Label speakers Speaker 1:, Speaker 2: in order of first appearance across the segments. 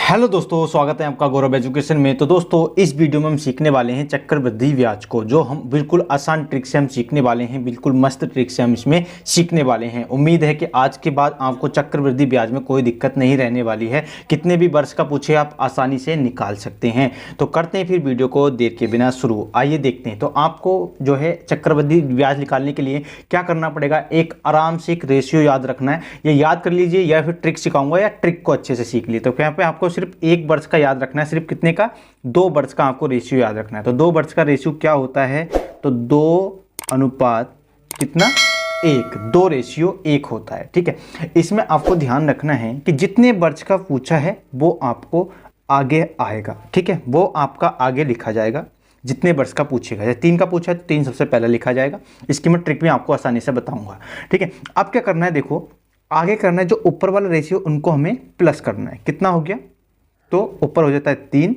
Speaker 1: Hello दोस्तों, स्वागत है आपका गौरव एजुकेशन में। तो दोस्तों, इस वीडियो में हम सीखने वाले हैं चक्रवृद्धि ब्याज को, जो हम बिल्कुल आसान ट्रिक से हम सीखने वाले हैं। बिल्कुल मस्त ट्रिक से हम इसमें सीखने वाले हैं। उम्मीद है कि आज के बाद आपको चक्रवृद्धि ब्याज में कोई दिक्कत नहीं रहने वाली है। कितने भी वर्ष का पूछे आप आसानी से निकाल सकते हैं। तो करते हैं फिर वीडियो को देर के बिना शुरू। आइए देखते हैं। तो आपको जो है चक्रवृद्धि ब्याज निकालने के लिए क्या करना पड़ेगा, एक आराम से एक रेशियो याद रखना है। ये याद कर लीजिए या फिर ट्रिक सिखाऊंगा, या ट्रिक को अच्छे से सीख लीजिए। तो यहाँ पे आपको सिर्फ एक वर्ष का याद रखना है। सिर्फ कितने का? 2 वर्ष का आपको रेशियो याद रखना है। तो 2 वर्ष का रेशियो क्या होता है? तो 2 अनुपात कितना? 1। 2 रेशियो 1 होता है। ठीक है, इसमें आपको ध्यान रखना है कि जितने वर्ष का पूछा है वो आपको आगे आएगा। ठीक है, वो आपका आगे लिखा जाएगा जितने वर्ष का पूछेगा। जैसे 3 का पूछा है तो 3 सबसे पहले लिखा जाएगा। इसकी मैं ट्रिक भी आपको आसानी से बताऊंगा। ठीक है, अब क्या करना है, देखो आगे करना है, जो ऊपर वाला रेशियो उनको हमें प्लस करना है। कितना हो गया? तो ऊपर हो जाता है 3।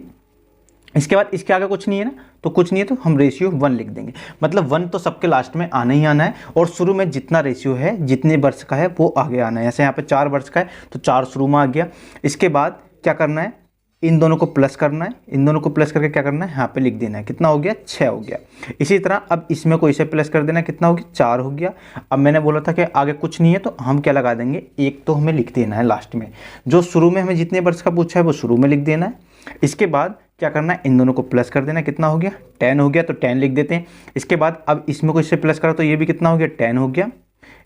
Speaker 1: इसके बाद इसके आगे कुछ नहीं है ना, तो कुछ नहीं है, तो हम रेशियो 1 लिख देंगे। मतलब 1 तो सबके लास्ट में आना ही आना है, और शुरू में जितना रेशियो है, जितने वर्ष का है वो आगे आना है। जैसे यहाँ पे 4 वर्ष का है तो 4 शुरू में आ गया। इसके बाद क्या करना है, इन दोनों को प्लस करना है। इन दोनों को प्लस करके क्या करना है, यहाँ पे लिख देना है। कितना हो गया? 6 हो गया। इसी तरह अब इसमें को इसे प्लस कर देना है। कितना हो गया? 4 हो गया। अब मैंने बोला था कि आगे कुछ नहीं है, तो हम क्या लगा देंगे, 1 तो हमें लिख देना है लास्ट में। जो शुरू में हमें जितने वर्ष का पूछा है वो शुरू में लिख देना है। इसके बाद क्या करना है, इन दोनों को प्लस कर देना है। कितना हो गया? 10 हो गया, तो 10 लिख देते हैं। इसके बाद अब इसमें को इससे प्लस करा तो ये भी कितना हो गया? 10 हो गया।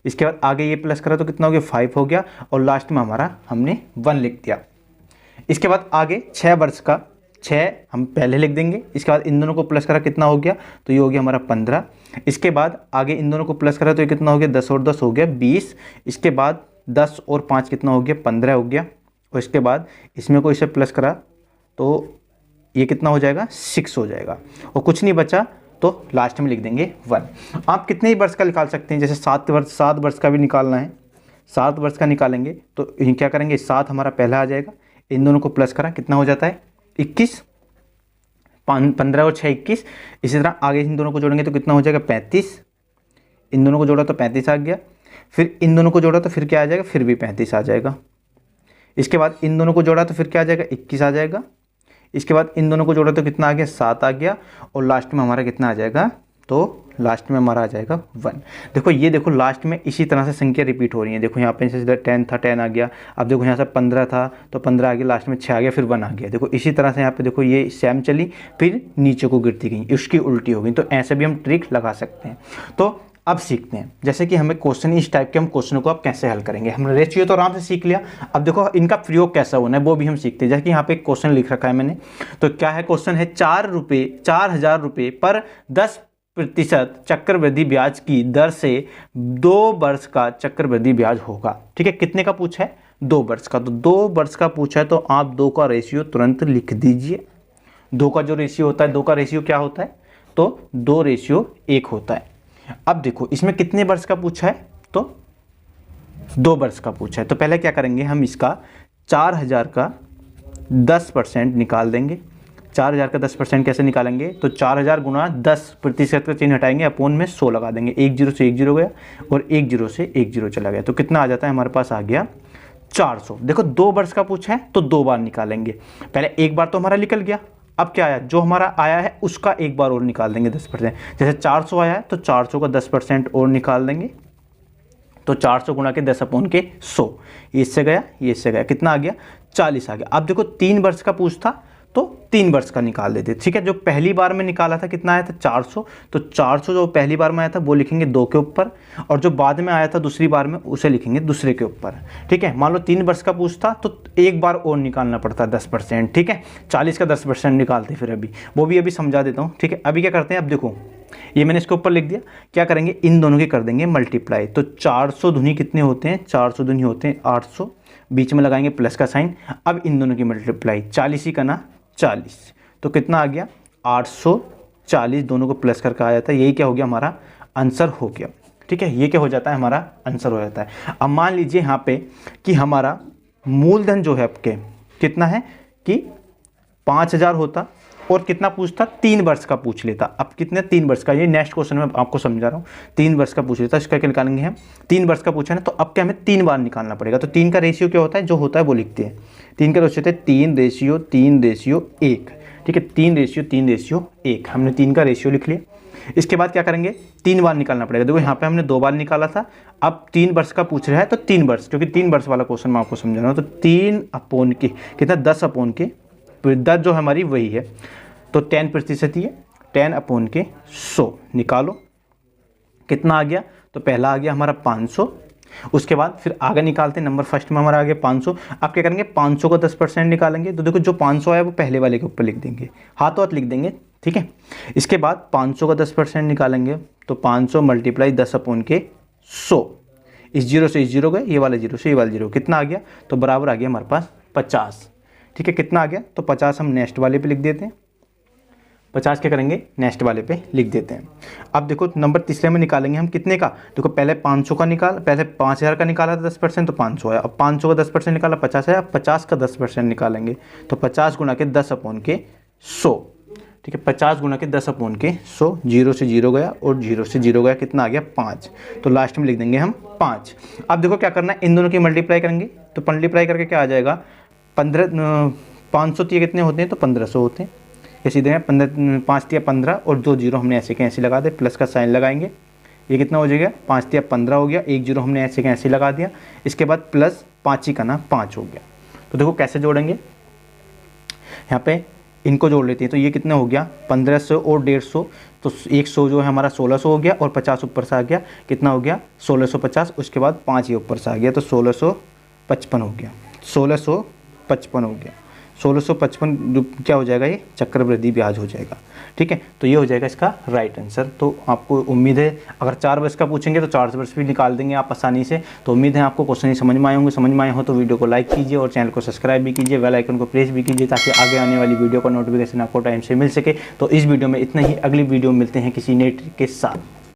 Speaker 1: इसके बाद आगे ये प्लस करा तो कितना हो गया? 5 हो गया। और लास्ट में हमारा हमने 1 लिख दिया। इसके बाद आगे 6 वर्ष का 6 हम पहले लिख देंगे। इसके बाद इन दोनों को प्लस करा, कितना हो गया? तो ये हो गया हमारा 15। इसके बाद आगे इन दोनों को प्लस करा तो ये कितना हो गया? 10 और 10 हो गया 20। इसके बाद 10 और 5 कितना हो गया? 15 हो गया। और इसके बाद इसमें को इसे प्लस करा तो ये कितना हो जाएगा? 6 हो जाएगा। और कुछ नहीं बचा तो लास्ट में लिख देंगे 1। आप कितने ही वर्ष का निकाल सकते हैं। जैसे 7 वर्ष का भी निकालना है, 7 वर्ष का निकालेंगे तो क्या करेंगे, 7 हमारा पहला आ जाएगा। इन दोनों को प्लस करा, कितना हो जाता है? 21। 15 और 6 21। इसी तरह आगे इन दोनों को जोड़ेंगे तो कितना हो जाएगा? 35। इन दोनों को जोड़ा तो 35 आ गया। फिर इन दोनों को जोड़ा तो फिर क्या आ जाएगा? फिर भी 35 आ जाएगा। इसके बाद इन दोनों को जोड़ा तो फिर क्या आ जाएगा? 21 आ जाएगा। इसके बाद इन दोनों को जोड़ा तो कितना आ गया? 7 आ गया। और लास्ट में हमारा कितना आ जाएगा? तो लास्ट में हमारा आ जाएगा 1। देखो ये देखो लास्ट में इसी तरह से संख्या रिपीट हो रही है। देखो यहाँ पे जैसे 10 था, 10 आ गया। अब देखो यहाँ से 15 था तो 15 आ गया, लास्ट में 6 आ गया, फिर 1 आ गया। देखो इसी तरह से यहाँ पे देखो ये सेम चली, फिर नीचे को गिरती गई, उसकी उल्टी हो गई। तो ऐसे भी हम ट्रिक लगा सकते हैं। तो अब सीखते हैं, जैसे कि हमें क्वेश्चन इस टाइप के, हम क्वेश्चन को अब कैसे हल करेंगे। हमने रेशियो तो आराम से सीख लिया। अब देखो इनका प्रयोग कैसा होना है वो भी हम सीखते हैं। जैसे कि यहाँ पे एक क्वेश्चन लिख रखा है मैंने, तो क्या है क्वेश्चन है, 4,000 रुपये पर 10% चक्रवृद्धि ब्याज की दर से 2 वर्ष का चक्रवृद्धि ब्याज होगा। ठीक है, कितने का पूछा है? 2 वर्ष का। तो 2 वर्ष का पूछा है तो आप 2 का रेशियो तुरंत लिख दीजिए। 2 का जो रेशियो होता है, 2 का रेशियो क्या होता है? तो 2 रेशियो 1 होता है। अब देखो इसमें कितने वर्ष का पूछा है? तो 2 वर्ष का पूछा है। तो पहले क्या करेंगे, हम इसका 4000 का 10% निकाल देंगे। 4000 का 10% कैसे निकालेंगे? तो 4000 गुना 10% का चिन्ह हटाएंगे, अपोन में 100 लगा देंगे। 1 0 से 1 0 गया और 1 0 से 1 0 चला गया। तो कितना आ जाता है हमारे पास? आ गया 400। देखो 2 वर्ष का पूछा है तो 2 बार निकालेंगे। पहले एक बार तो हमारा निकल गया। अब क्या आया? जो हमारा आया है उसका एक बार और निकाल देंगे 10%। जैसे 400 आया है तो 400 का 10% और निकाल देंगे। तो 400 गुना के 10 अपोन के 100, ये इससे गया, ये इससे गया, कितना आ गया? 40 आ गया। अब देखो 3 वर्ष का पूछता तो 3 वर्ष का निकाल देते। ठीक है, जो पहली बार में निकाला था कितना आया था? 400। तो 400 जो पहली बार में आया था वो लिखेंगे 2 के ऊपर, और जो बाद में आया था दूसरी बार में उसे लिखेंगे दूसरे के ऊपर। ठीक है, मान लो 3 वर्ष का पूछता तो एक बार और निकालना पड़ता 10%। ठीक है, 40 का 10% निकालते फिर अभी, वो भी अभी समझा देता हूँ। ठीक है, अभी क्या करते हैं, अब देखो ये मैंने इसके ऊपर लिख दिया। क्या करेंगे, इन दोनों की कर देंगे मल्टीप्लाई। तो 400 दूनी कितने होते हैं? 400 दूनी होते हैं 800। बीच में लगाएंगे प्लस का साइन। अब इन दोनों की मल्टीप्लाई, 40 ही का ना 40, तो कितना आ गया? 840। दोनों को प्लस करके आया था, यही क्या हो गया? हमारा आंसर हो गया। ठीक है, ये क्या हो जाता है? हमारा आंसर हो जाता है। अब मान लीजिए यहाँ पे कि हमारा मूलधन जो है आपके कितना है कि 5000 होता, और कितना पूछता, 3 वर्ष का पूछ लेता। अब कितने, 3 वर्ष का, ये नेक्स्ट क्वेश्चन में आपको समझा रहा हूँ, 3 वर्ष का पूछ लेता, इसका क्या निकालेंगे हम, 3 वर्ष का पूछा ना, तो अब क्या हमें 3 बार निकालना पड़ेगा। तो 3 का रेशियो क्या होता है, जो होता है वो लिखते हैं। 3 का रेशियो होता है 3:3:1, ठीक है, 3:3:1, हमने 3 का रेशियो लिख लिया। इसके बाद क्या करेंगे, 3 बार निकालना पड़ेगा। देखो यहाँ पे हमने 2 बार निकाला था, अब 3 वर्ष का पूछ रहा है तो 3 वर्ष, क्योंकि 3 वर्ष वाला क्वेश्चन मैं आपको समझा रहा हूँ। तो 3 अपॉन के कितना, 10 अपॉन के, 10 जो हमारी वही है, तो 10% ही है, 10 अपॉन के 100 निकालो, कितना आ गया, तो पहला आ गया हमारा 500। उसके बाद फिर आगे निकालते हैं, नंबर फर्स्ट में हमारा आ गया 500। अब क्या करेंगे, 500 का 10% निकालेंगे। तो देखो जो 500 आया वो पहले वाले के ऊपर लिख देंगे, हाथों हाथ लिख देंगे, ठीक है। इसके बाद 500 का 10% निकालेंगे, तो 500 × 10 अपॉन के 100, इस जीरो से इस जीरो गए, ये वाला जीरो से ये वाला जीरो, कितना आ गया, तो बराबर आ गया हमारे पास 50, ठीक है। कितना आ गया, तो 50 हम नेक्स्ट वाले पे लिख देते हैं, 50 क्या करेंगे, नेक्स्ट वाले पे लिख देते हैं। अब देखो नंबर तीसरे में निकालेंगे हम कितने का, देखो पहले 500 का निकाल, पहले 5000 का निकाला था 10%, तो 500 आया। अब 500 का 10% निकाला 50 आया, अब 50 का 10% निकालेंगे, तो 50 गुना के 10 अपॉन के 100, ठीक है, 50 गुना के 10 अपॉन के 100, जीरो से जीरो गया और जीरो से जीरो गया, कितना आ गया 5, तो लास्ट में लिख देंगे हम 5। अब देखो क्या करना है, इन दोनों की मल्टीप्लाई करेंगे, तो मल्टीप्लाई करके क्या आ जाएगा, 500 कितने होते हैं, तो 1500 होते हैं, ये सीधे हैं 5 × 15 और 2 जीरो हमने ऐसे के ऐसे लगा दे, प्लस का साइन लगाएंगे, ये कितना हो जाएगा, 5 × 15 हो गया, 1 जीरो हमने ऐसे के ऐसे लगा दिया, इसके बाद प्लस 5 ही का ना 5 हो गया। तो देखो कैसे जोड़ेंगे, यहाँ पे इनको जोड़ लेते हैं, तो ये कितना हो गया 1500 और 150, तो 100 जो है हमारा 1600 हो गया, और 50 ऊपर से आ गया, कितना हो गया 1650, उसके बाद 5 ये ऊपर से आ गया, तो 1655 हो गया, 1655 हो गया, 1655 क्या हो जाएगा, ये चक्रवृद्धि ब्याज हो जाएगा, ठीक है। तो ये हो जाएगा इसका राइट आंसर। तो आपको उम्मीद है अगर 4 वर्ष का पूछेंगे तो 4 वर्ष भी निकाल देंगे आप आसानी से। तो उम्मीद है आपको क्वेश्चन समझ में आए होंगे, समझ में आए हो तो वीडियो को लाइक कीजिए और चैनल को सब्सक्राइब भी कीजिए, बेल आइकन को प्रेस भी कीजिए, ताकि आगे आने वाली वीडियो का नोटिफिकेशन आपको टाइम से मिल सके। तो इस वीडियो में इतना ही, अगली वीडियो में मिलते हैं किसी नए ट्रिक के साथ।